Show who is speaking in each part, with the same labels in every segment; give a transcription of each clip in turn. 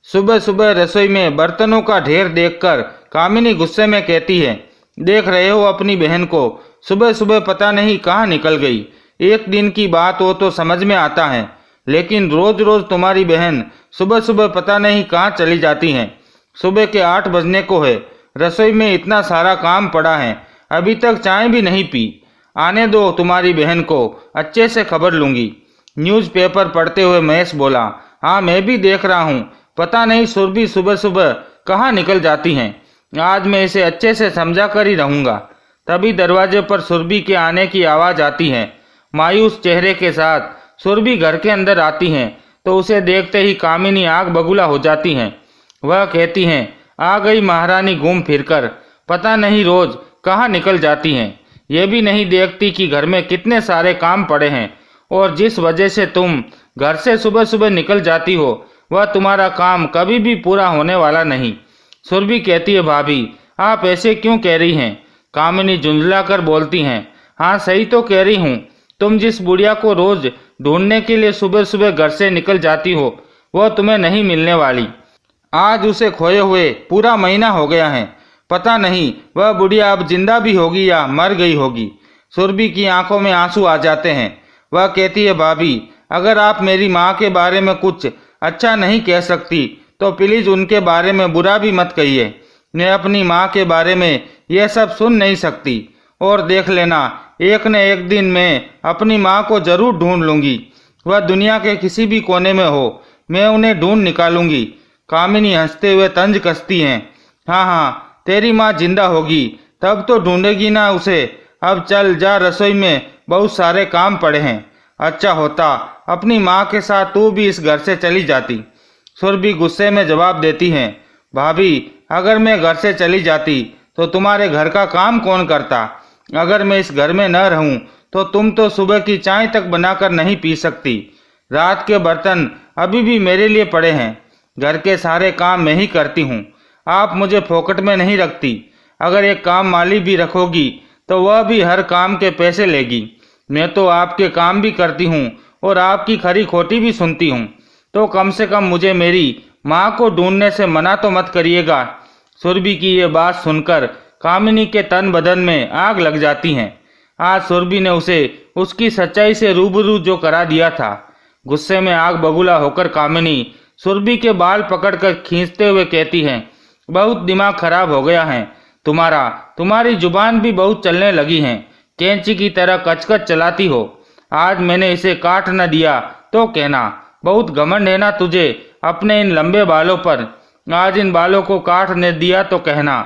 Speaker 1: सुबह सुबह रसोई में बर्तनों का ढेर देखकर कामिनी गुस्से में कहती है, देख रहे हो अपनी बहन को, सुबह सुबह पता नहीं कहाँ निकल गई। एक दिन की बात हो तो समझ में आता है, लेकिन रोज रोज तुम्हारी बहन सुबह सुबह पता नहीं कहाँ चली जाती हैं। सुबह के 8 बजने को है, रसोई में इतना सारा काम पड़ा है, अभी तक चाय भी नहीं पी। आने दो तुम्हारी बहन को, अच्छे से खबर लूंगी। न्यूज़पेपर पढ़ते हुए महेश बोला, हाँ मैं भी देख रहा हूँ, पता नहीं सुरभि सुबह सुबह कहाँ निकल जाती हैं। आज मैं इसे अच्छे से समझा कर ही रहूँगा। तभी दरवाजे पर सुरभि के आने की आवाज़ आती है। मायूस चेहरे के साथ सुरभि घर के अंदर आती हैं तो उसे देखते ही कामिनी आग बबूला हो जाती हैं। वह कहती हैं, आ गई महारानी घूम फिरकर, पता नहीं रोज कहाँ निकल जाती हैं। ये भी नहीं देखती कि घर में कितने सारे काम पड़े हैं और जिस वजह से तुम घर से सुबह सुबह निकल जाती हो वह तुम्हारा काम कभी भी पूरा होने वाला नहीं। सुरभि कहती है, भाभी आप ऐसे क्यों कह रही हैं? कामिनी झुंझला कर बोलती हैं, हाँ सही तो कह रही हूँ। तुम जिस बुढ़िया को रोज ढूंढने के लिए सुबह सुबह घर से निकल जाती हो वह तुम्हें नहीं मिलने वाली। आज उसे खोए हुए पूरा महीना हो गया है। पता नहीं वह बुढ़िया अब जिंदा भी होगी या मर गई होगी। सुरभि की आंखों में आंसू आ जाते हैं। वह कहती है, भाभी अगर आप मेरी माँ के बारे में कुछ अच्छा नहीं कह सकती तो प्लीज़ उनके बारे में बुरा भी मत कहिए। मैं अपनी माँ के बारे में यह सब सुन नहीं सकती। और देख लेना, एक न एक दिन मैं अपनी माँ को जरूर ढूंढ लूँगी। वह दुनिया के किसी भी कोने में हो, मैं उन्हें ढूंढ निकालूंगी। कामिनी हंसते हुए तंज कसती हैं, हाँ हाँ तेरी माँ जिंदा होगी तब तो ढूंढेगी ना उसे। अब चल जा, रसोई में बहुत सारे काम पड़े हैं। अच्छा होता अपनी माँ के साथ तू भी इस घर से चली जाती। सुरभि गुस्से में जवाब देती हैं, भाभी अगर मैं घर से चली जाती तो तुम्हारे घर का काम कौन करता? अगर मैं इस घर में न रहूं तो तुम तो सुबह की चाय तक बनाकर नहीं पी सकती। रात के बर्तन अभी भी मेरे लिए पड़े हैं। घर के सारे काम मैं ही करती हूँ। आप मुझे फोकट में नहीं रखती। अगर एक काम माली भी रखोगी तो वह भी हर काम के पैसे लेगी। मैं तो आपके काम भी करती हूँ और आपकी खरी खोटी भी सुनती हूँ, तो कम से कम मुझे मेरी माँ को ढूंढने से मना तो मत करिएगा। सुरभि की ये बात सुनकर कामिनी के तन बदन में आग लग जाती है। आज सुरभि ने उसे उसकी सच्चाई से रूबरू जो करा दिया था। गुस्से में आग बबूला होकर कामिनी सुरभि के बाल पकड़कर खींचते हुए कहती है, बहुत दिमाग खराब हो गया है तुम्हारा, तुम्हारी जुबान भी बहुत चलने लगी है। कैंची की तरह कचकच चलाती हो। आज मैंने इसे काट न दिया तो कहना, बहुत घमंड है ना तुझे अपने इन लंबे बालों पर। आज इन बालों को काट न दिया तो कहना।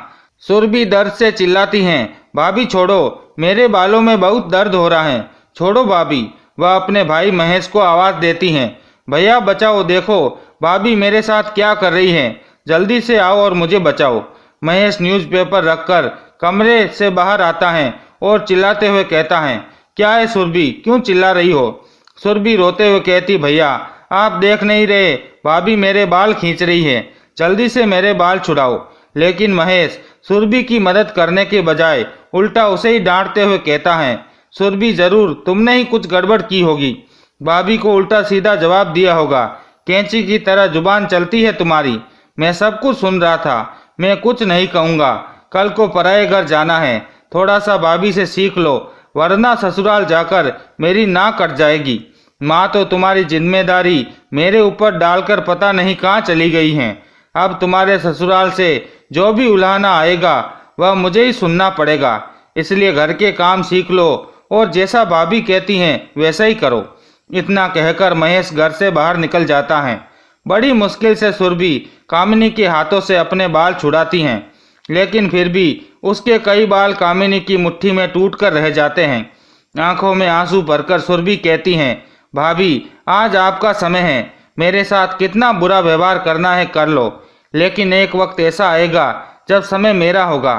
Speaker 1: सुरभि दर्द से चिल्लाती हैं, भाभी छोड़ो, मेरे बालों में बहुत दर्द हो रहा है, छोड़ो भाभी। वह अपने भाई महेश को आवाज़ देती हैं, भैया बचाओ, देखो भाभी मेरे साथ क्या कर रही है, जल्दी से आओ और मुझे बचाओ। महेश न्यूज़पेपर रखकर कमरे से बाहर आता है और चिल्लाते हुए कहता है, क्या है सुरभि, क्यों चिल्ला रही हो? सुरभि रोते हुए कहती, भैया आप देख नहीं रहे, भाभी मेरे बाल खींच रही है, जल्दी से मेरे बाल छुड़ाओ। लेकिन महेश सुरभि की मदद करने के बजाय उल्टा उसे ही डांटते हुए कहता है, सुरभि जरूर तुमने ही कुछ गड़बड़ की होगी, भाभी को उल्टा सीधा जवाब दिया होगा, कैंची की तरह जुबान चलती है तुम्हारी। मैं सब कुछ सुन रहा था, मैं कुछ नहीं कहूँगा। कल को पराये घर जाना है, थोड़ा सा भाभी से सीख लो, वरना ससुराल जाकर मेरी नाक कट जाएगी। माँ तो तुम्हारी जिम्मेदारी मेरे ऊपर डालकर पता नहीं कहाँ चली गई हैं। अब तुम्हारे ससुराल से जो भी उलाहना आएगा वह मुझे ही सुनना पड़ेगा, इसलिए घर के काम सीख लो और जैसा भाभी कहती हैं वैसा ही करो। इतना कहकर महेश घर से बाहर निकल जाता है। बड़ी मुश्किल से सुरभि कामिनी के हाथों से अपने बाल छुड़ाती हैं, लेकिन फिर भी उसके कई बाल कामिनी की मुट्ठी में टूटकर रह जाते हैं। आंखों में आंसू भरकर सुरभि कहती हैं, भाभी आज आपका समय है, मेरे साथ कितना बुरा व्यवहार करना है कर लो, लेकिन एक वक्त ऐसा आएगा जब समय मेरा होगा।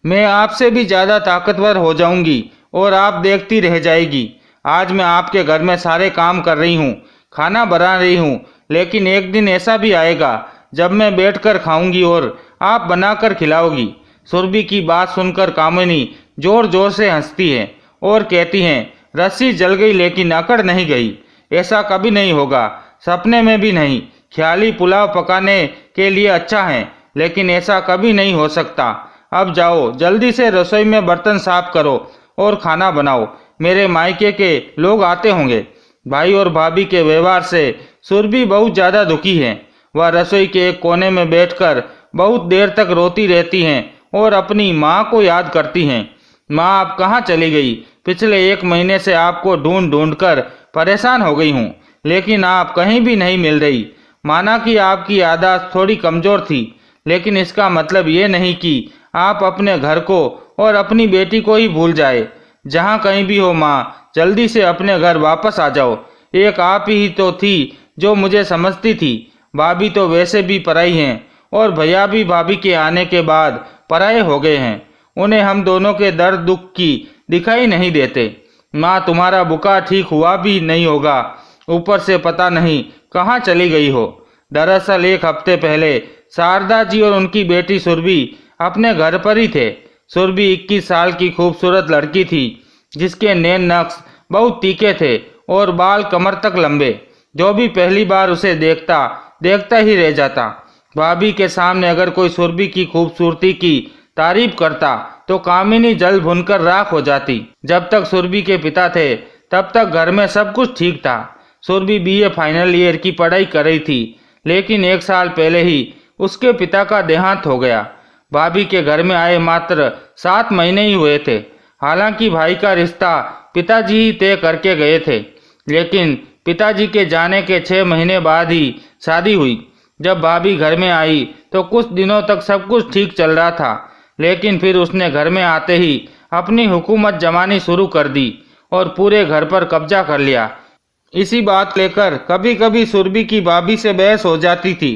Speaker 1: मैं आपसे भी ज़्यादा ताकतवर हो जाऊंगी और आप देखती रह जाएगी। आज मैं आपके घर में सारे काम कर रही हूँ, खाना बना रही हूँ, लेकिन एक दिन ऐसा भी आएगा जब मैं बैठकर खाऊंगी और आप बनाकर खिलाओगी। सुरभि की बात सुनकर कामिनी जोर जोर से हंसती है और कहती हैं, रस्सी जल गई लेकिन अकड़ नहीं गई। ऐसा कभी नहीं होगा, सपने में भी नहीं। ख्याली पुलाव पकाने के लिए अच्छा है, लेकिन ऐसा कभी नहीं हो सकता। अब जाओ, जल्दी से रसोई में बर्तन साफ करो और खाना बनाओ, मेरे मायके के लोग आते होंगे। भाई और भाभी के व्यवहार से सुरभि बहुत ज़्यादा दुखी है। वह रसोई के एक कोने में बैठकर बहुत देर तक रोती रहती हैं और अपनी माँ को याद करती हैं। माँ, आप कहाँ चली गई? पिछले 1 महीने से आपको ढूंढ ढूंढ कर परेशान हो गई हूँ, लेकिन आप कहीं भी नहीं मिल रही। माना कि आपकी याददाश्त थोड़ी कमज़ोर थी, लेकिन इसका मतलब ये नहीं कि आप अपने घर को और अपनी बेटी को ही भूल जाए। जहाँ कहीं भी हो माँ, जल्दी से अपने घर वापस आ जाओ। एक आप ही तो थी जो मुझे समझती थी। भाभी तो वैसे भी पराई हैं और भैया भी भाभी के आने के बाद पराये हो गए हैं। उन्हें हम दोनों के दर्द दुख की दिखाई नहीं देते। माँ, तुम्हारा बुखार ठीक हुआ भी नहीं होगा, ऊपर से पता नहीं कहाँ चली गई हो। दरअसल 1 हफ्ते पहले शारदा जी और उनकी बेटी सुरभि अपने घर पर ही थे। सुरभि 21 साल की खूबसूरत लड़की थी, जिसके नैन नक्श बहुत तीखे थे और बाल कमर तक लंबे। जो भी पहली बार उसे देखता देखता ही रह जाता। भाभी के सामने अगर कोई सुरभि की खूबसूरती की तारीफ करता तो कामिनी जल भुनकर राख हो जाती। जब तक सुरभि के पिता थे तब तक घर में सब कुछ ठीक था। सुरभि BA फाइनल ईयर की पढ़ाई कर रही थी, लेकिन 1 साल पहले ही उसके पिता का देहांत हो गया। भाभी के घर में आए मात्र 7 महीने ही हुए थे। हालांकि भाई का रिश्ता पिताजी ही तय करके गए थे, लेकिन पिताजी के जाने के 6 महीने बाद ही शादी हुई। जब भाभी घर में आई तो कुछ दिनों तक सब कुछ ठीक चल रहा था, लेकिन फिर उसने घर में आते ही अपनी हुकूमत जमानी शुरू कर दी और पूरे घर पर कब्जा कर लिया। इसी बात लेकर कभी कभी सुरभि की भाभी से बहस हो जाती थी।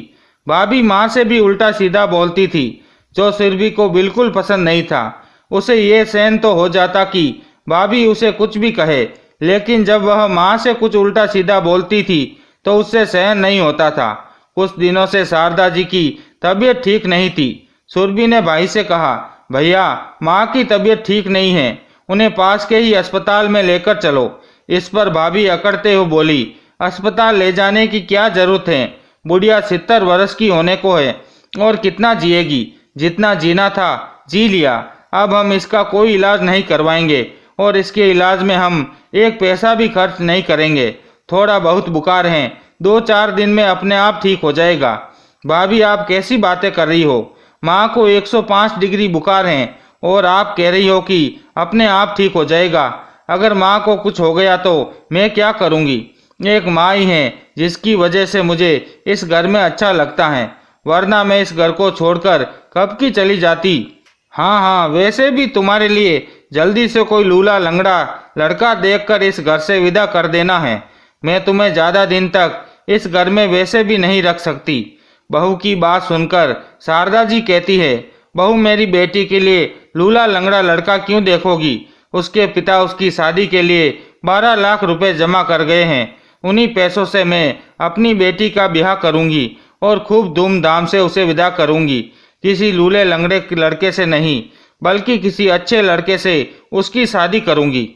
Speaker 1: भाभी माँ से भी उल्टा सीधा बोलती थी, जो सुरभि को बिल्कुल पसंद नहीं था। उसे ये सहन तो हो जाता कि भाभी उसे कुछ भी कहे, लेकिन जब वह माँ से कुछ उल्टा सीधा बोलती थी तो उससे सहन नहीं होता था। कुछ दिनों से शारदा जी की तबीयत ठीक नहीं थी। सुरभि ने भाई से कहा, भैया, माँ की तबीयत ठीक नहीं है, उन्हें पास के ही अस्पताल में लेकर चलो। इस पर भाभी अकड़ते हुए बोली, अस्पताल ले जाने की क्या जरूरत है? बुढ़िया 70 वर्ष की होने को है और कितना जिएगी? जितना जीना था जी लिया। अब हम इसका कोई इलाज नहीं करवाएंगे और इसके इलाज में हम 1 पैसा भी खर्च नहीं करेंगे। थोड़ा बहुत बुखार है, 2-4 दिन में अपने आप ठीक हो जाएगा। भाभी, आप कैसी बातें कर रही हो? माँ को 105 डिग्री बुखार है और आप कह रही हो कि अपने आप ठीक हो जाएगा। अगर माँ को कुछ हो गया तो मैं क्या करूँगी? एक माँ ही है जिसकी वजह से मुझे इस घर में अच्छा लगता है, वरना मैं इस घर को छोड़कर कब की चली जाती। हाँ, वैसे भी तुम्हारे लिए जल्दी से कोई लूला लंगड़ा लड़का देखकर इस घर से विदा कर देना है। मैं तुम्हें ज़्यादा दिन तक इस घर में वैसे भी नहीं रख सकती। बहू की बात सुनकर शारदा जी कहती है, बहू, मेरी बेटी के लिए लूला लंगड़ा लड़का क्यों देखोगी? उसके पिता उसकी शादी के लिए 12 लाख रुपए जमा कर गए हैं। उन्हीं पैसों से मैं अपनी बेटी का ब्याह करूंगी और खूब धूमधाम से उसे विदा करूंगी। किसी लूले लंगड़े लड़के से नहीं, बल्कि किसी अच्छे लड़के से उसकी शादी करूंगी।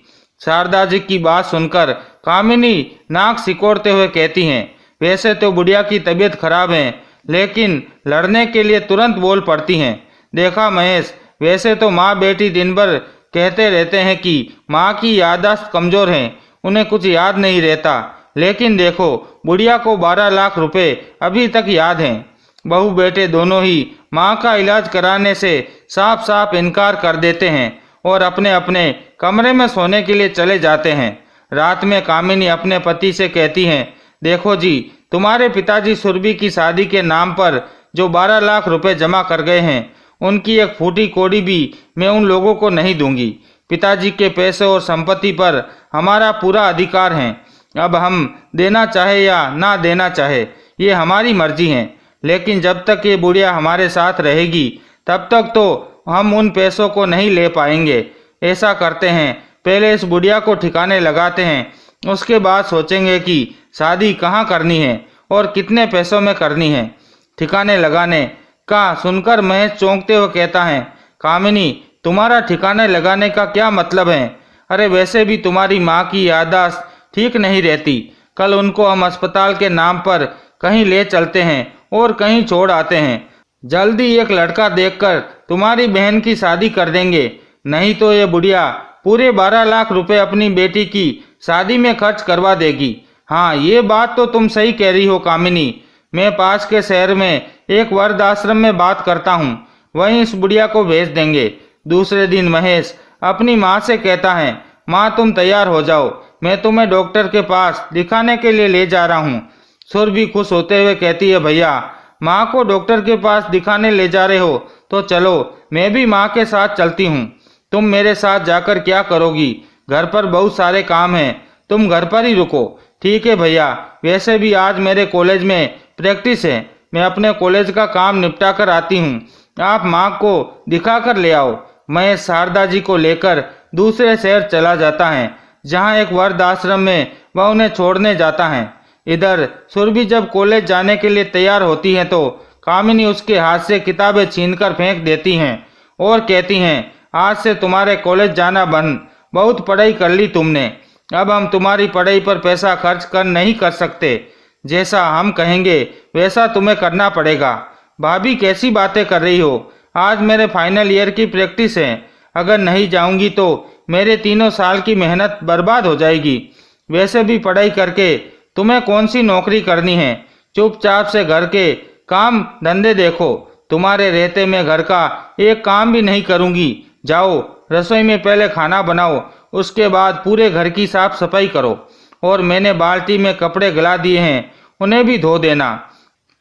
Speaker 1: शारदा जी की बात सुनकर कामिनी नाक सिकोड़ते हुए कहती हैं, वैसे तो बुढ़िया की तबीयत खराब है, लेकिन लड़ने के लिए तुरंत बोल पड़ती हैं। देखा महेश, वैसे तो माँ बेटी दिन भर कहते रहते हैं कि माँ की याददाश्त कमज़ोर है, उन्हें कुछ याद नहीं रहता, लेकिन देखो, बुढ़िया को 12 लाख रुपए अभी तक याद हैं। बहू बेटे दोनों ही माँ का इलाज कराने से साफ साफ इनकार कर देते हैं और अपने अपने कमरे में सोने के लिए चले जाते हैं। रात में कामिनी अपने पति से कहती हैं, देखो जी, तुम्हारे पिताजी सुरभि की शादी के नाम पर जो 12 लाख रुपए जमा कर गए हैं, उनकी एक फूटी कौड़ी भी मैं उन लोगों को नहीं दूंगी। पिताजी के पैसे और संपत्ति पर हमारा पूरा अधिकार है। अब हम देना चाहे या ना देना चाहे, ये हमारी मर्जी है, लेकिन जब तक ये बुढ़िया हमारे साथ रहेगी तब तक तो हम उन पैसों को नहीं ले पाएंगे। ऐसा करते हैं, पहले इस बुढ़िया को ठिकाने लगाते हैं, उसके बाद सोचेंगे कि शादी कहाँ करनी है और कितने पैसों में करनी है। ठिकाने लगाने का सुनकर महेश चौंकते हुए कहता है, कामिनी, तुम्हारा ठिकाने लगाने का क्या मतलब है? अरे वैसे भी तुम्हारी माँ की याददाश्त ठीक नहीं रहती। कल उनको हम अस्पताल के नाम पर कहीं ले चलते हैं और कहीं छोड़ आते हैं। जल्दी एक लड़का देखकर तुम्हारी बहन की शादी कर देंगे, नहीं तो ये बुढ़िया पूरे 12 लाख रुपए अपनी बेटी की शादी में खर्च करवा देगी। हाँ, ये बात तो तुम सही कह रही हो कामिनी। मैं पास के शहर में एक वृद्धाश्रम में बात करता हूँ, वहीं इस बुढ़िया को भेज देंगे। दूसरे दिन महेश अपनी माँ से कहता है, माँ तुम तैयार हो जाओ, मैं तुम्हें डॉक्टर के पास दिखाने के लिए ले जा रहा हूँ। सुरभि खुश होते हुए कहती है, भैया माँ को डॉक्टर के पास दिखाने ले जा रहे हो तो चलो, मैं भी माँ के साथ चलती हूँ। तुम मेरे साथ जाकर क्या करोगी? घर पर बहुत सारे काम हैं, तुम घर पर ही रुको। ठीक है भैया, वैसे भी आज मेरे कॉलेज में प्रैक्टिस है, मैं अपने कॉलेज का काम निपटा कर आती हूँ, आप माँ को दिखा कर ले आओ। मैं शारदा जी को लेकर दूसरे शहर चला जाता है, जहाँ एक वृद्धाश्रम में वह उन्हें छोड़ने जाता है। इधर सुरभि जब कॉलेज जाने के लिए तैयार होती है तो कामिनी उसके हाथ से किताबें छीनकर फेंक देती हैं और कहती हैं, आज से तुम्हारे कॉलेज जाना बंद, बहुत पढ़ाई कर ली तुमने, अब हम तुम्हारी पढ़ाई पर पैसा खर्च कर नहीं कर सकते, जैसा हम कहेंगे वैसा तुम्हें करना पड़ेगा। भाभी कैसी बातें कर रही हो, आज मेरे फाइनल ईयर की प्रैक्टिस है, अगर नहीं जाऊंगी तो मेरे 3 साल की मेहनत बर्बाद हो जाएगी। वैसे भी पढ़ाई करके तुम्हें कौन सी नौकरी करनी है, चुपचाप से घर के काम धंधे देखो, तुम्हारे रहते मैं घर का एक काम भी नहीं करूंगी। जाओ रसोई में पहले खाना बनाओ, उसके बाद पूरे घर की साफ सफाई करो, और मैंने बाल्टी में कपड़े गला दिए हैं, उन्हें भी धो देना।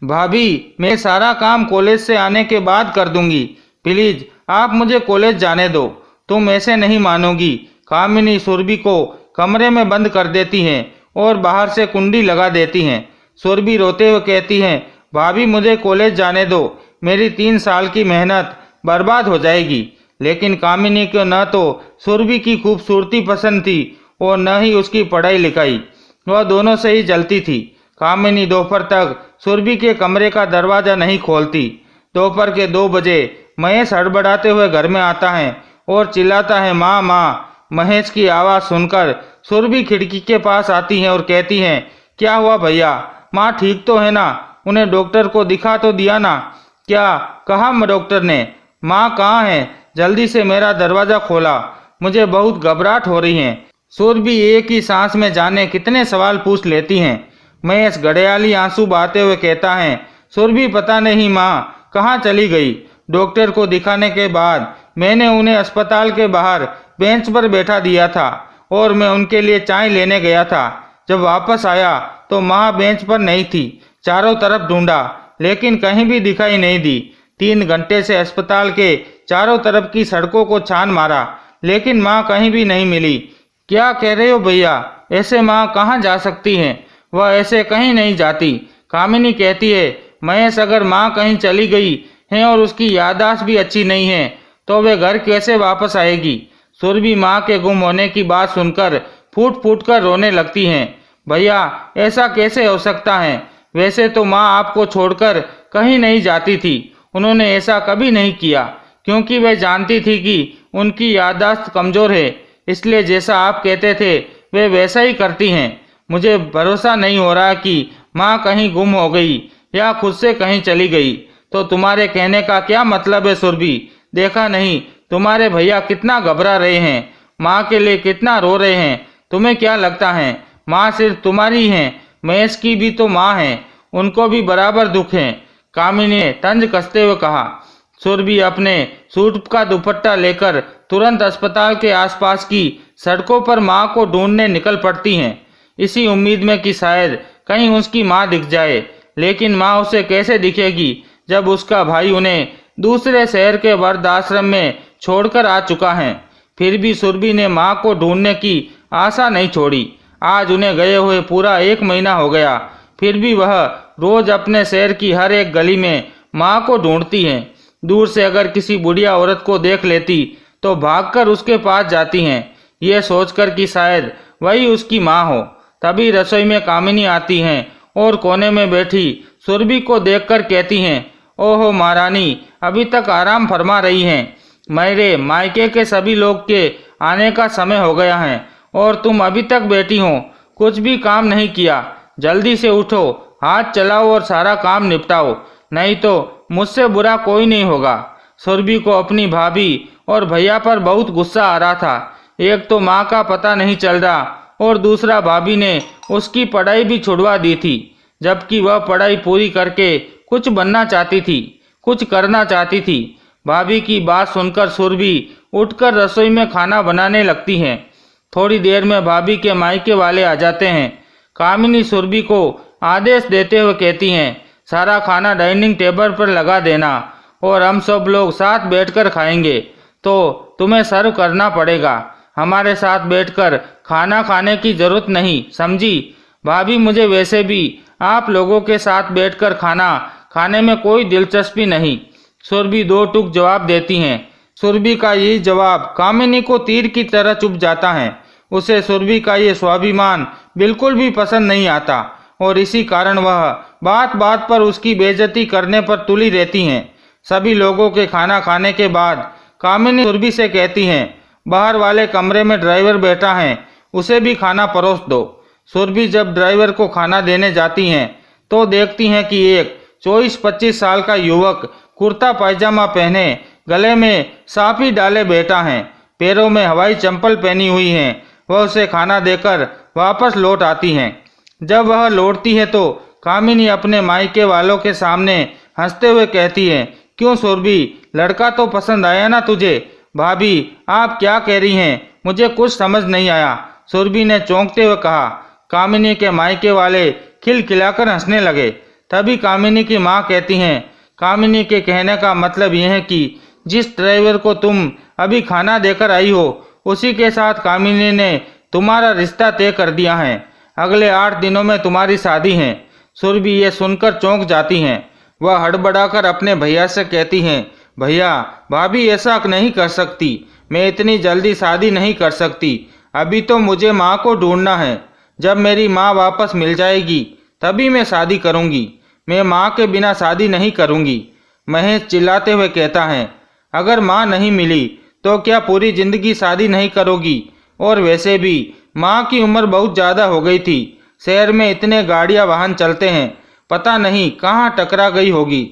Speaker 1: भाभी मैं सारा काम कॉलेज से आने के बाद कर दूंगी, प्लीज आप मुझे कॉलेज जाने दो। तुम ऐसे नहीं मानोगी। कामिनी सुरभि को कमरे में बंद कर देती हैं और बाहर से कुंडी लगा देती हैं। सुरभि रोते हुए कहती हैं, भाभी मुझे कॉलेज जाने दो, मेरी 3 साल की मेहनत बर्बाद हो जाएगी। लेकिन कामिनी को न तो सुरभि की खूबसूरती पसंद थी और न ही उसकी पढ़ाई लिखाई, वह दोनों से ही जलती थी। कामिनी दोपहर तक सुरभि के कमरे का दरवाजा नहीं खोलती। दोपहर के 2 बजे महेश हड़बड़ाते हुए घर में आता है और चिल्लाता है, माँ माँ। महेश की आवाज़ सुनकर सुरभि खिड़की के पास आती है और कहती है, क्या हुआ भैया, माँ ठीक तो है ना, उन्हें डॉक्टर को दिखा तो दिया ना? क्या कहा डॉक्टर ने? माँ कहाँ है, जल्दी से मेरा दरवाज़ा खोला, मुझे बहुत घबराहट हो रही है। सुरभि एक ही सांस में जाने कितने सवाल पूछ लेती हैं। महेश घड़ियाली आंसू बहाते हुए कहता है, सुरभि पता नहीं माँ कहाँ चली गई। डॉक्टर को दिखाने के बाद मैंने उन्हें अस्पताल के बाहर बेंच पर बैठा दिया था और मैं उनके लिए चाय लेने गया था। जब वापस आया तो माँ बेंच पर नहीं थी, चारों तरफ ढूंढा लेकिन कहीं भी दिखाई नहीं दी। 3 घंटे से अस्पताल के चारों तरफ की सड़कों को छान मारा लेकिन माँ कहीं भी नहीं मिली। क्या कह रहे हो भैया, ऐसे माँ कहाँ जा सकती हैं, वह ऐसे कहीं नहीं जाती। कामिनी कहती है, महेश अगर माँ कहीं चली गई है और उसकी याददाश्त भी अच्छी नहीं है तो वे घर कैसे वापस आएगी। सुरभि माँ के गुम होने की बात सुनकर फूट फूट कर रोने लगती हैं। भैया ऐसा कैसे हो सकता है, वैसे तो माँ आपको छोड़कर कहीं नहीं जाती थी, उन्होंने ऐसा कभी नहीं किया क्योंकि वे जानती थी कि उनकी याददाश्त कमज़ोर है, इसलिए जैसा आप कहते थे वे वैसा ही करती हैं। मुझे भरोसा नहीं हो रहा कि माँ कहीं गुम हो गई या खुद से कहीं चली गई। तो तुम्हारे कहने का क्या मतलब है सुरभि? देखा नहीं तुम्हारे भैया कितना घबरा रहे हैं, माँ के लिए कितना रो रहे हैं। तुम्हें क्या लगता है माँ सिर्फ तुम्हारी है? महेश की भी तो माँ है, उनको भी बराबर दुख है। कामिनी ने तंज कसते हुए कहा। सुरभि अपने सूट का दुपट्टा लेकर तुरंत अस्पताल के आसपास की सड़कों पर माँ को ढूंढने निकल पड़ती हैं, इसी उम्मीद में कि शायद कहीं उसकी माँ दिख जाए। लेकिन माँ उसे कैसे दिखेगी जब उसका भाई उन्हें दूसरे शहर के वृद्धाश्रम में छोड़कर आ चुका है। फिर भी सुरभि ने माँ को ढूंढने की आशा नहीं छोड़ी। आज उन्हें गए हुए पूरा 1 महीना हो गया, फिर भी वह रोज अपने शहर की हर एक गली में माँ को ढूंढती है। दूर से अगर किसी बुढ़िया औरत को देख लेती तो भागकर उसके पास जाती हैं, ये सोचकर कि शायद वही उसकी माँ हो। तभी रसोई में कामिनी आती हैं और कोने में बैठी सुरभि को देखकर कहती हैं, ओहो महारानी, अभी तक आराम फरमा रही हैं। मेरे मायके के सभी लोग के आने का समय हो गया है और तुम अभी तक बैठी हो, कुछ भी काम नहीं किया। जल्दी से उठो, हाथ चलाओ और सारा काम निपटाओ, नहीं तो मुझसे बुरा कोई नहीं होगा। सुरभि को अपनी भाभी और भैया पर बहुत गुस्सा आ रहा था। एक तो माँ का पता नहीं चल रहा और दूसरा भाभी ने उसकी पढ़ाई भी छुड़वा दी थी, जबकि वह पढ़ाई पूरी करके कुछ बनना चाहती थी, कुछ करना चाहती थी। भाभी की बात सुनकर सुरभि उठकर रसोई में खाना बनाने लगती हैं। थोड़ी देर में भाभी के मायके वाले आ जाते हैं। कामिनी सुरभि को आदेश देते हुए कहती हैं, सारा खाना डाइनिंग टेबल पर लगा देना और हम सब लोग साथ बैठकर खाएंगे, तो तुम्हें सर्व करना पड़ेगा। हमारे साथ बैठकर खाना खाने की जरूरत नहीं, समझी? भाभी, मुझे वैसे भी आप लोगों के साथ बैठकर खाना खाने में कोई दिलचस्पी नहीं। सुरभि दो टूक जवाब देती हैं। सुरभि का ये जवाब कामिनी को तीर की तरह चुभ जाता है। उसे सुरभि का ये स्वाभिमान बिल्कुल भी पसंद नहीं आता और इसी कारण वह बात बात पर उसकी बेइज्जती करने पर तुली रहती हैं। सभी लोगों के खाना खाने के बाद कामिनी सुरभि से कहती हैं, बाहर वाले कमरे में ड्राइवर बैठा है, उसे भी खाना परोस दो। सुरभि जब ड्राइवर को खाना देने जाती हैं तो देखती हैं कि एक 24-25 साल का युवक कुर्ता पायजामा पहने, गले में साफी डाले बैठा है, पैरों में हवाई चंपल पहनी हुई हैं। वह उसे खाना देकर वापस लौट आती हैं। जब वह लौटती है तो कामिनी अपने मायके वालों के सामने हंसते हुए कहती है, क्यों सुरभि, लड़का तो पसंद आया ना तुझे? भाभी, आप क्या कह रही हैं? मुझे कुछ समझ नहीं आया, सुरभि ने चौंकते हुए कहा। कामिनी के मायके वाले खिलखिलाकर हंसने लगे। तभी कामिनी की माँ कहती हैं, कामिनी के कहने का मतलब यह है कि जिस ड्राइवर को तुम अभी खाना देकर आई हो, उसी के साथ कामिनी ने तुम्हारा रिश्ता तय कर दिया है। अगले 8 दिनों में तुम्हारी शादी है। सुरभि ये सुनकर चौंक जाती हैं। वह हड़बड़ाकर अपने भैया से कहती हैं, भैया, भाभी ऐसा नहीं कर सकती, मैं इतनी जल्दी शादी नहीं कर सकती। अभी तो मुझे माँ को ढूंढना है। जब मेरी माँ वापस मिल जाएगी तभी मैं शादी करूँगी। मैं माँ के बिना शादी नहीं करूँगी। महेश चिल्लाते हुए कहता है, अगर माँ नहीं मिली तो क्या पूरी जिंदगी शादी नहीं करोगी? और वैसे भी माँ की उम्र बहुत ज़्यादा हो गई थी। शहर में इतने गाड़ियाँ वाहन चलते हैं, पता नहीं कहाँ टकरा गई होगी,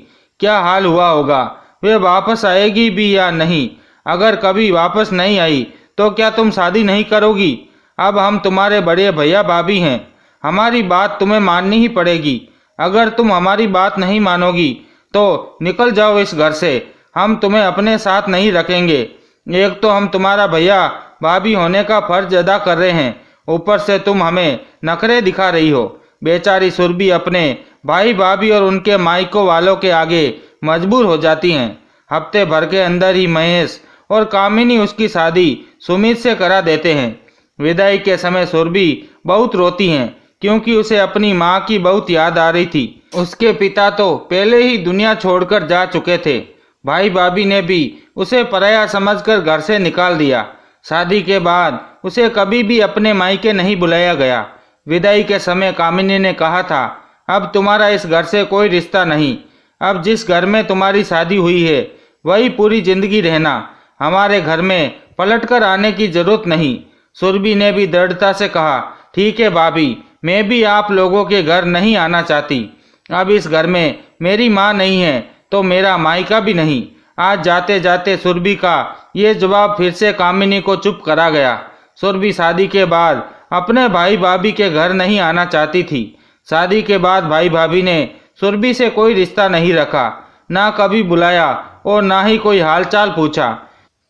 Speaker 1: क्या हाल हुआ होगा, वे वापस आएगी भी या नहीं? अगर कभी वापस नहीं आई तो क्या तुम शादी नहीं करोगी? अब हम तुम्हारे बड़े भैया भाभी हैं, हमारी बात तुम्हें माननी ही पड़ेगी। अगर तुम हमारी बात नहीं मानोगी तो निकल जाओ इस घर से, हम तुम्हें अपने साथ नहीं रखेंगे। एक तो हम तुम्हारा भैया भाभी होने का फर्ज अदा कर रहे हैं, ऊपर से तुम हमें नखरे दिखा रही हो। बेचारी सुरभि अपने भाई भाभी और उनके मायकों वालों के आगे मजबूर हो जाती हैं। हफ्ते भर के अंदर ही महेश और कामिनी उसकी शादी सुमित से करा देते हैं। विदाई के समय सुरभि बहुत रोती हैं, क्योंकि उसे अपनी माँ की बहुत याद आ रही थी। उसके पिता तो पहले ही दुनिया छोड़कर जा चुके थे। भाई भाभी ने भी उसे पराया समझकर घर से निकाल दिया। शादी के बाद उसे कभी भी अपने मायके नहीं बुलाया गया। विदाई के समय कामिनी ने कहा था, अब तुम्हारा इस घर से कोई रिश्ता नहीं। अब जिस घर में तुम्हारी शादी हुई है वही पूरी जिंदगी रहना। हमारे घर में पलटकर आने की जरूरत नहीं। सुरभि ने भी दृढ़ता से कहा, ठीक है भाभी, मैं भी आप लोगों के घर नहीं आना चाहती। अब इस घर में मेरी माँ नहीं है तो मेरा मायका भी नहीं। आज जाते जाते सुरभि का ये जवाब फिर से कामिनी को चुप करा गया। सुरभि शादी के बाद अपने भाई भाभी के घर नहीं आना चाहती थी। शादी के बाद भाई भाभी ने सुरभि से कोई रिश्ता नहीं रखा, ना कभी बुलाया और ना ही कोई हालचाल पूछा।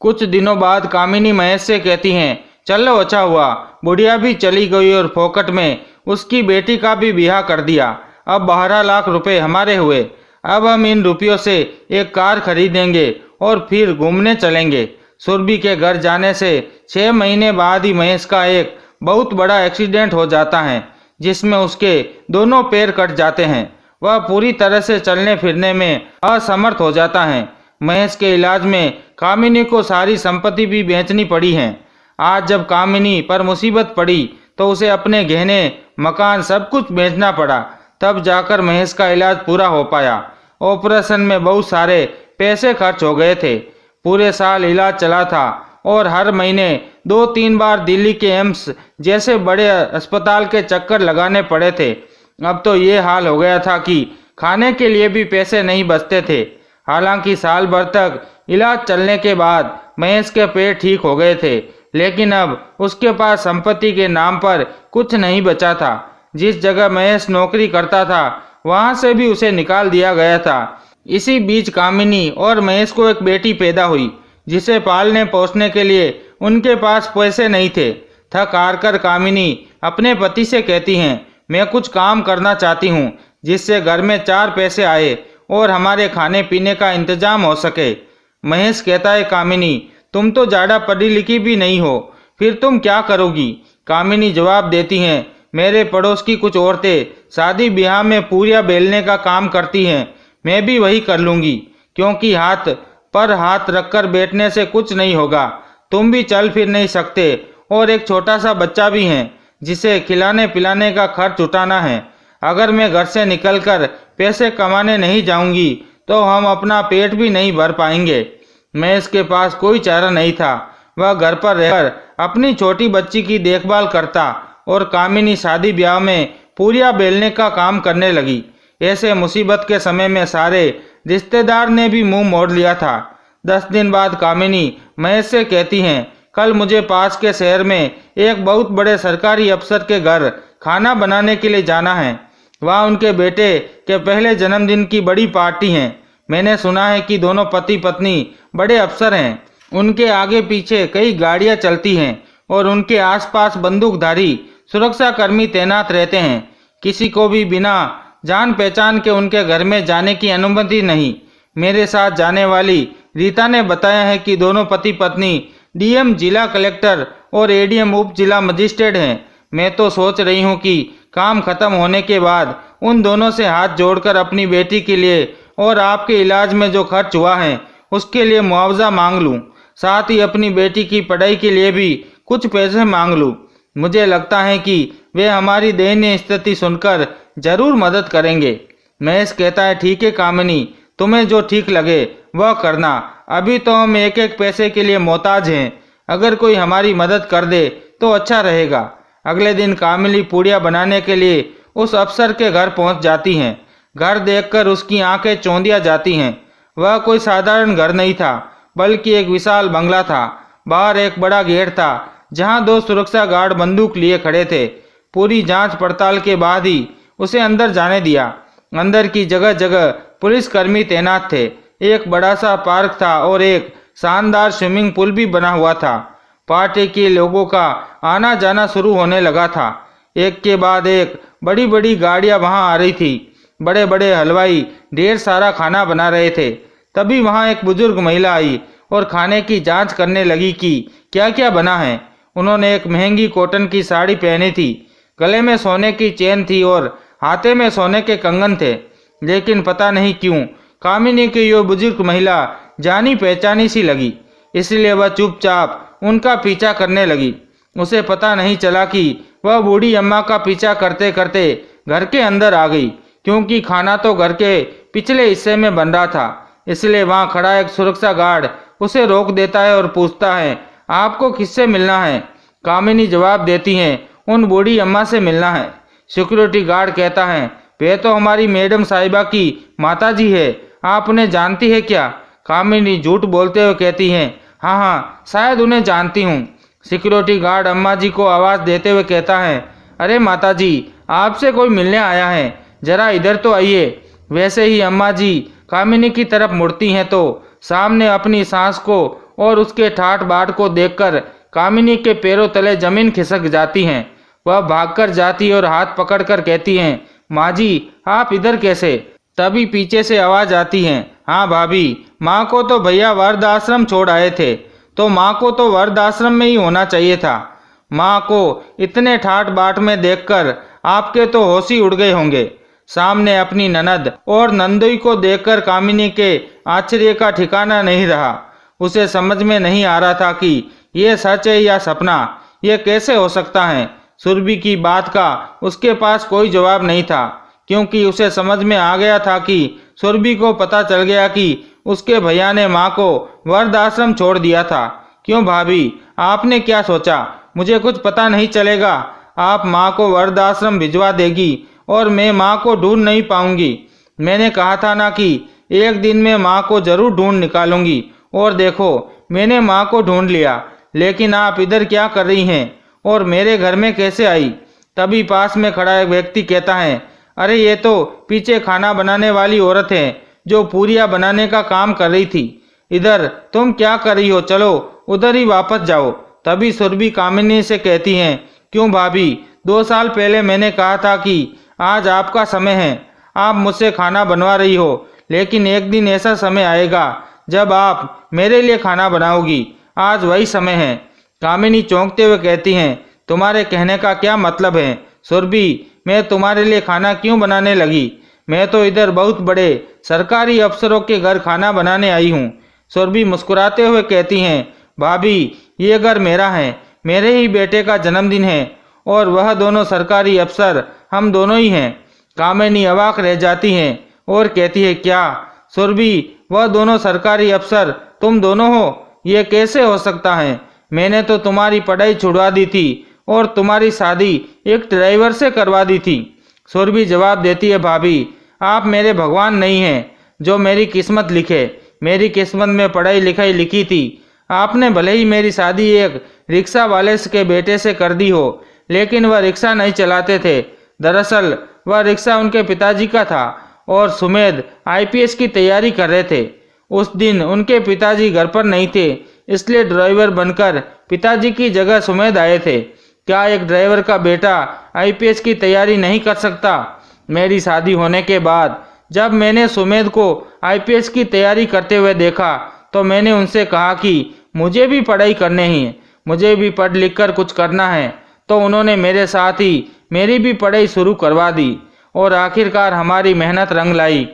Speaker 1: कुछ दिनों बाद कामिनी महेश से कहती हैं, चलो अच्छा हुआ, बुढ़िया भी चली गई और फोकट में उसकी बेटी का भी ब्याह कर दिया। अब 12 लाख रुपए हमारे हुए। अब हम इन रुपयों से एक कार खरीदेंगे और फिर घूमने चलेंगे। सुरभि के घर जाने से 6 महीने बाद ही महेश का एक बहुत बड़ा एक्सीडेंट हो जाता है, जिसमें उसके दोनों पैर कट जाते हैं। वह पूरी तरह से चलने फिरने में असमर्थ हो जाता है। महेश के इलाज में कामिनी को सारी संपत्ति भी बेचनी पड़ी है। आज जब कामिनी पर मुसीबत पड़ी तो उसे अपने गहने, मकान सब कुछ बेचना पड़ा। तब जाकर महेश का इलाज पूरा हो पाया। ऑपरेशन में बहुत सारे पैसे खर्च हो गए थे। पूरे साल इलाज चला था और हर महीने 2-3 बार दिल्ली के एम्स जैसे बड़े अस्पताल के चक्कर लगाने पड़े थे। अब तो ये हाल हो गया था कि खाने के लिए भी पैसे नहीं बचते थे। हालांकि साल भर तक इलाज चलने के बाद महेश के पेट ठीक हो गए थे, लेकिन अब उसके पास संपत्ति के नाम पर कुछ नहीं बचा था। जिस जगह महेश नौकरी करता था वहां से भी उसे निकाल दिया गया था। इसी बीच कामिनी और महेश को एक बेटी पैदा हुई, जिसे पालने पोसने के लिए उनके पास पैसे नहीं थे। थक हार कर कामिनी अपने पति से कहती हैं, मैं कुछ काम करना चाहती हूँ जिससे घर में 4 पैसे आए और हमारे खाने पीने का इंतजाम हो सके। महेश कहता है, कामिनी तुम तो ज़्यादा पढ़ी लिखी भी नहीं हो, फिर तुम क्या करोगी? कामिनी जवाब देती हैं, मेरे पड़ोस की कुछ औरतें शादी ब्याह में पूरियां बेलने का काम करती हैं, मैं भी वही कर लूँगी, क्योंकि हाथ पर हाथ रखकर बैठने से कुछ नहीं होगा। तुम भी चल फिर नहीं सकते और एक छोटा सा बच्चा भी है जिसे खिलाने पिलाने का खर्च उठाना है। अगर मैं घर से निकलकर पैसे कमाने नहीं जाऊंगी तो हम अपना पेट भी नहीं भर पाएंगे। महेश के पास कोई चारा नहीं था। वह घर पर रहकर अपनी छोटी बच्ची की देखभाल करता और कामिनी शादी ब्याह में पूरियां बेलने का काम करने लगी। ऐसे मुसीबत के समय में सारे रिश्तेदार ने भी मुंह मोड़ लिया था। 10 दिन बाद कामिनी महेश से कहती हैं, कल मुझे पास के शहर में एक बहुत बड़े सरकारी अफसर के घर खाना बनाने के लिए जाना है। वहाँ उनके बेटे के पहले जन्मदिन की बड़ी पार्टी है। मैंने सुना है कि दोनों पति पत्नी बड़े अफसर हैं। उनके आगे पीछे कई गाड़ियाँ चलती हैं और उनके आसपास बंदूकधारी सुरक्षाकर्मी तैनात रहते हैं। किसी को भी बिना जान पहचान के उनके घर में जाने की अनुमति नहीं। मेरे साथ जाने वाली रीता ने बताया है कि दोनों पति पत्नी डीएम, जिला कलेक्टर और एडीएम उप जिला मजिस्ट्रेट हैं। मैं तो सोच रही हूँ कि काम खत्म होने के बाद उन दोनों से हाथ जोड़कर अपनी बेटी के लिए और आपके इलाज में जो खर्च हुआ है उसके लिए मुआवजा मांग लूँ, साथ ही अपनी बेटी की पढ़ाई के लिए भी कुछ पैसे मांग लूँ। मुझे लगता है कि वे हमारी दयनीय स्थिति सुनकर जरूर मदद करेंगे। महेश कहता है, ठीक है कामिनी, तुम्हें जो ठीक लगे वह करना। अभी तो हम एक एक पैसे के लिए मोहताज हैं। अगर कोई हमारी मदद कर दे तो अच्छा रहेगा। अगले दिन कामिनी पूड़ियाँ बनाने के लिए उस अफसर के घर पहुंच जाती हैं। घर देखकर उसकी आंखें चौंधिया जाती हैं। वह कोई साधारण घर नहीं था, बल्कि एक विशाल बंगला था। बाहर एक बड़ा गेट था जहां 2 सुरक्षा गार्ड बंदूक लिए खड़े थे। पूरी जांच पड़ताल के बाद ही उसे अंदर जाने दिया। अंदर की जगह जगह पुलिसकर्मी तैनात थे। एक बड़ा सा पार्क था और एक शानदार स्विमिंग पूल भी बना हुआ था। पार्टी के लोगों का आना जाना शुरू होने लगा था। एक के बाद एक बड़ी बड़ी गाड़ियां वहां आ रही थी। बड़े बड़े हलवाई ढेर सारा खाना बना रहे थे। तभी वहां एक बुजुर्ग महिला आई और खाने की जांच करने लगी कि क्या क्या बना है। उन्होंने एक महंगी कॉटन की साड़ी पहनी थी, गले में सोने की चेन थी और हाथे में सोने के कंगन थे। लेकिन पता नहीं क्यों कामिनी की यो बुजुर्ग महिला जानी पहचानी सी लगी, इसलिए वह चुपचाप उनका पीछा करने लगी। उसे पता नहीं चला कि वह बूढ़ी अम्मा का पीछा करते करते घर के अंदर आ गई, क्योंकि खाना तो घर के पिछले हिस्से में बन रहा था। इसलिए वहां खड़ा एक सुरक्षा गार्ड उसे रोक देता है और पूछता है, आपको किससे मिलना है? कामिनी जवाब देती हैं, उन बूढ़ी अम्मा से मिलना है। सिक्योरिटी गार्ड कहता है, वे तो हमारी मैडम साहिबा की माताजी है, आप उन्हें जानती है क्या? कामिनी झूठ बोलते हुए कहती हैं, हाँ हाँ, शायद उन्हें जानती हूँ। सिक्योरिटी गार्ड अम्मा जी को आवाज़ देते हुए कहता है, अरे माताजी, आपसे कोई मिलने आया है, जरा इधर तो आइए। वैसे ही अम्मा जी कामिनी की तरफ मुड़ती हैं तो सामने अपनी सांस को और उसके ठाठ बाट को देखकर कामिनी के पैरों तले जमीन खिसक जाती हैं। वह भागकर जाती और हाथ पकड़कर कहती हैं, माँ जी आप इधर कैसे? तभी पीछे से आवाज आती है, हाँ भाभी, माँ को तो भैया वृद्ध आश्रम छोड़ आए थे, तो माँ को तो वृद्ध आश्रम में ही होना चाहिए था। माँ को इतने ठाठ बाट में देखकर आपके तो होश ही उड़ गए होंगे। सामने अपनी ननद और नंदोई को देखकर कामिनी के आश्चर्य का ठिकाना नहीं रहा। उसे समझ में नहीं आ रहा था कि यह सच है या सपना, यह कैसे हो सकता है। सुरभि की बात का उसके पास कोई जवाब नहीं था, क्योंकि उसे समझ में आ गया था कि सुरभि को पता चल गया कि उसके भैया ने माँ को वृद्ध आश्रम छोड़ दिया था। क्यों भाभी, आपने क्या सोचा? मुझे कुछ पता नहीं चलेगा? आप माँ को वृद्ध आश्रम भिजवा देगी और मैं माँ को ढूंढ नहीं पाऊंगी। मैंने कहा था ना कि एक दिन मैं माँ को जरूर ढूंढ निकालूंगी, और देखो मैंने माँ को ढूंढ लिया। लेकिन आप इधर क्या कर रही हैं और मेरे घर में कैसे आई? तभी पास में खड़ा एक व्यक्ति कहता है, अरे ये तो पीछे खाना बनाने वाली औरत है जो पूरियाँ बनाने का काम कर रही थी। इधर तुम क्या कर रही हो? चलो उधर ही वापस जाओ। तभी सुरभि कामिनी से कहती हैं, क्यों भाभी, 2 साल पहले मैंने कहा था कि आज आपका समय है, आप मुझसे खाना बनवा रही हो, लेकिन एक दिन ऐसा समय आएगा जब आप मेरे लिए खाना बनाओगी। आज वही समय है। कामिनी चौंकते हुए कहती हैं, तुम्हारे कहने का क्या मतलब है? सुरभि, मैं तुम्हारे लिए खाना क्यों बनाने लगी? मैं तो इधर बहुत बड़े सरकारी अफसरों के घर खाना बनाने आई हूँ। सुरभि मुस्कुराते हुए कहती हैं, भाभी, ये घर मेरा है, मेरे ही बेटे का जन्मदिन है और वह दोनों सरकारी अफसर हम दोनों ही हैं। कामिनी अवाक रह जाती हैं और कहती है, क्या सुरभि, वह दोनों सरकारी अफसर तुम दोनों हो? ये कैसे हो सकता है? मैंने तो तुम्हारी पढ़ाई छुड़वा दी थी और तुम्हारी शादी एक ड्राइवर से करवा दी थी। सुरभि जवाब देती है, भाभी, आप मेरे भगवान नहीं हैं जो मेरी किस्मत लिखे। मेरी किस्मत में पढ़ाई लिखाई लिखी थी। आपने भले ही मेरी शादी एक रिक्शा वाले के बेटे से कर दी हो, लेकिन वह रिक्शा नहीं चलाते थे। दरअसल वह रिक्शा उनके पिताजी का था और सुमेध आईपीएस की तैयारी कर रहे थे। उस दिन उनके पिताजी घर पर नहीं थे, इसलिए ड्राइवर बनकर पिताजी की जगह सुमेध आए थे। क्या एक ड्राइवर का बेटा आईपीएस की तैयारी नहीं कर सकता? मेरी शादी होने के बाद जब मैंने सुमेध को आईपीएस की तैयारी करते हुए देखा तो मैंने उनसे कहा कि मुझे भी पढ़ाई करनी है, मुझे भी पढ़ लिख कर कुछ करना है। तो उन्होंने मेरे साथ ही मेरी भी पढ़ाई शुरू करवा दी और आखिरकार हमारी मेहनत रंग लाई।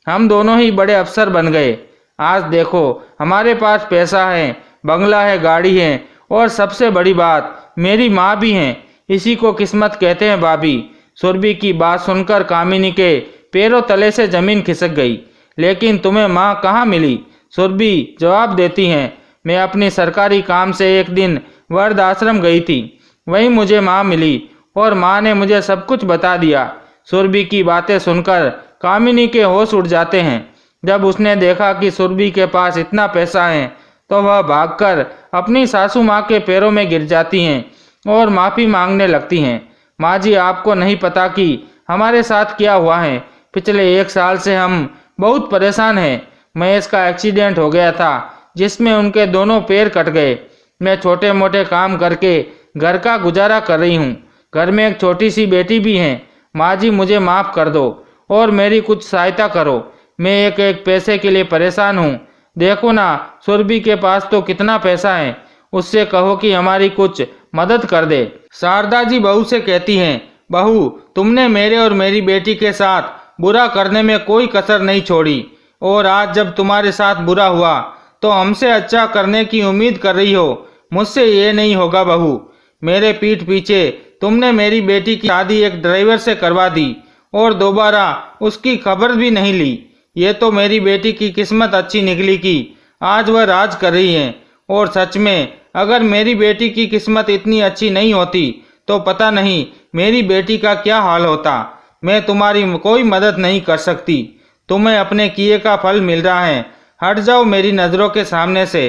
Speaker 1: हम दोनों ही बड़े अफसर बन गए। आज देखो हमारे पास पैसा है, बंगला है, गाड़ी है और सबसे बड़ी बात मेरी माँ भी है। इसी को किस्मत कहते हैं भाभी। सुरभि की बात सुनकर कामिनी के पैरों तले से जमीन खिसक गई। लेकिन तुम्हें माँ कहाँ मिली? सुरभि जवाब देती हैं, मैं अपनी सरकारी काम से एक दिन वृद्ध आश्रम गई थी, वहीं मुझे माँ मिली और माँ ने मुझे सब कुछ बता दिया। सुरभि की बातें सुनकर कामिनी के होश उड़ जाते हैं। जब उसने देखा कि सुरभि के पास इतना पैसा है तो वह भागकर अपनी सासू माँ के पैरों में गिर जाती हैं और माफ़ी मांगने लगती हैं। माँ जी, आपको नहीं पता कि हमारे साथ क्या हुआ है। पिछले 1 साल से हम बहुत परेशान हैं। महेश का एक्सीडेंट हो गया था जिसमें उनके दोनों पैर कट गए। मैं छोटे मोटे काम करके घर का गुजारा कर रही हूँ। घर में एक छोटी सी बेटी भी है। माँ जी, मुझे माफ़ कर दो और मेरी कुछ सहायता करो। मैं एक एक पैसे के लिए परेशान हूँ। देखो ना, सुरभि के पास तो कितना पैसा है, उससे कहो कि हमारी कुछ मदद कर दे। शारदा जी बहू से कहती हैं, बहू, तुमने मेरे और मेरी बेटी के साथ बुरा करने में कोई कसर नहीं छोड़ी और आज जब तुम्हारे साथ बुरा हुआ तो हमसे अच्छा करने की उम्मीद कर रही हो। मुझसे ये नहीं होगा बहू। मेरे पीठ पीछे तुमने मेरी बेटी की शादी एक ड्राइवर से करवा दी और दोबारा उसकी खबर भी नहीं ली। ये तो मेरी बेटी की किस्मत अच्छी निकली कि आज वह राज कर रही है। और सच में अगर मेरी बेटी की किस्मत इतनी अच्छी नहीं होती तो पता नहीं मेरी बेटी का क्या हाल होता। मैं तुम्हारी कोई मदद नहीं कर सकती। तुम्हें अपने किए का फल मिल रहा है। हट जाओ मेरी नज़रों के सामने से।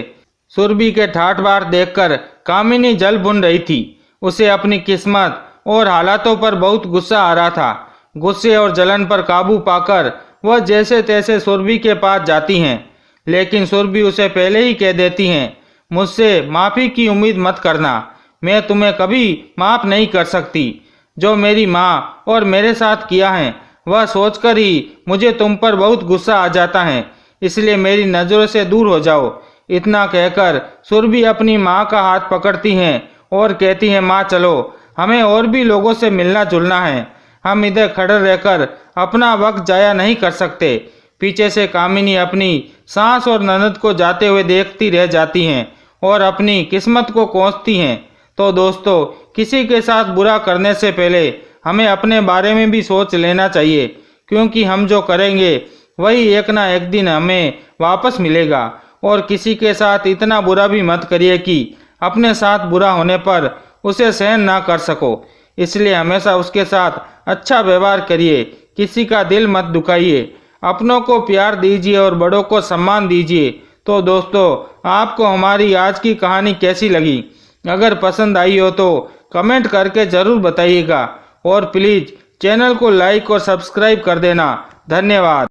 Speaker 1: सुरभि के ठाठ बार देखकर कामिनी जल भुन रही थी। उसे अपनी किस्मत और हालातों पर बहुत गुस्सा आ रहा था। गुस्से और जलन पर काबू पाकर वह जैसे तैसे सुरभि के पास जाती हैं, लेकिन सुरभि उसे पहले ही कह देती हैं, मुझसे माफ़ी की उम्मीद मत करना। मैं तुम्हें कभी माफ़ नहीं कर सकती। जो मेरी माँ और मेरे साथ किया है वह सोचकर ही मुझे तुम पर बहुत गुस्सा आ जाता है, इसलिए मेरी नज़रों से दूर हो जाओ। इतना कहकर सुरभि अपनी माँ का हाथ पकड़ती हैं और कहती हैं, माँ चलो, हमें और भी लोगों से मिलना जुलना है। हम इधर खड़े रहकर अपना वक्त जाया नहीं कर सकते। पीछे से कामिनी अपनी सास और ननद को जाते हुए देखती रह जाती हैं और अपनी किस्मत को कोसती हैं। तो दोस्तों, किसी के साथ बुरा करने से पहले हमें अपने बारे में भी सोच लेना चाहिए, क्योंकि हम जो करेंगे वही एक ना एक दिन हमें वापस मिलेगा। और किसी के साथ इतना बुरा भी मत करिए कि अपने साथ बुरा होने पर उसे सहन ना कर सको। इसलिए हमेशा उसके साथ अच्छा व्यवहार करिए, किसी का दिल मत दुखाइए, अपनों को प्यार दीजिए और बड़ों को सम्मान दीजिए। तो दोस्तों, आपको हमारी आज की कहानी कैसी लगी? अगर पसंद आई हो तो कमेंट करके ज़रूर बताइएगा और प्लीज़ चैनल को लाइक और सब्सक्राइब कर देना। धन्यवाद।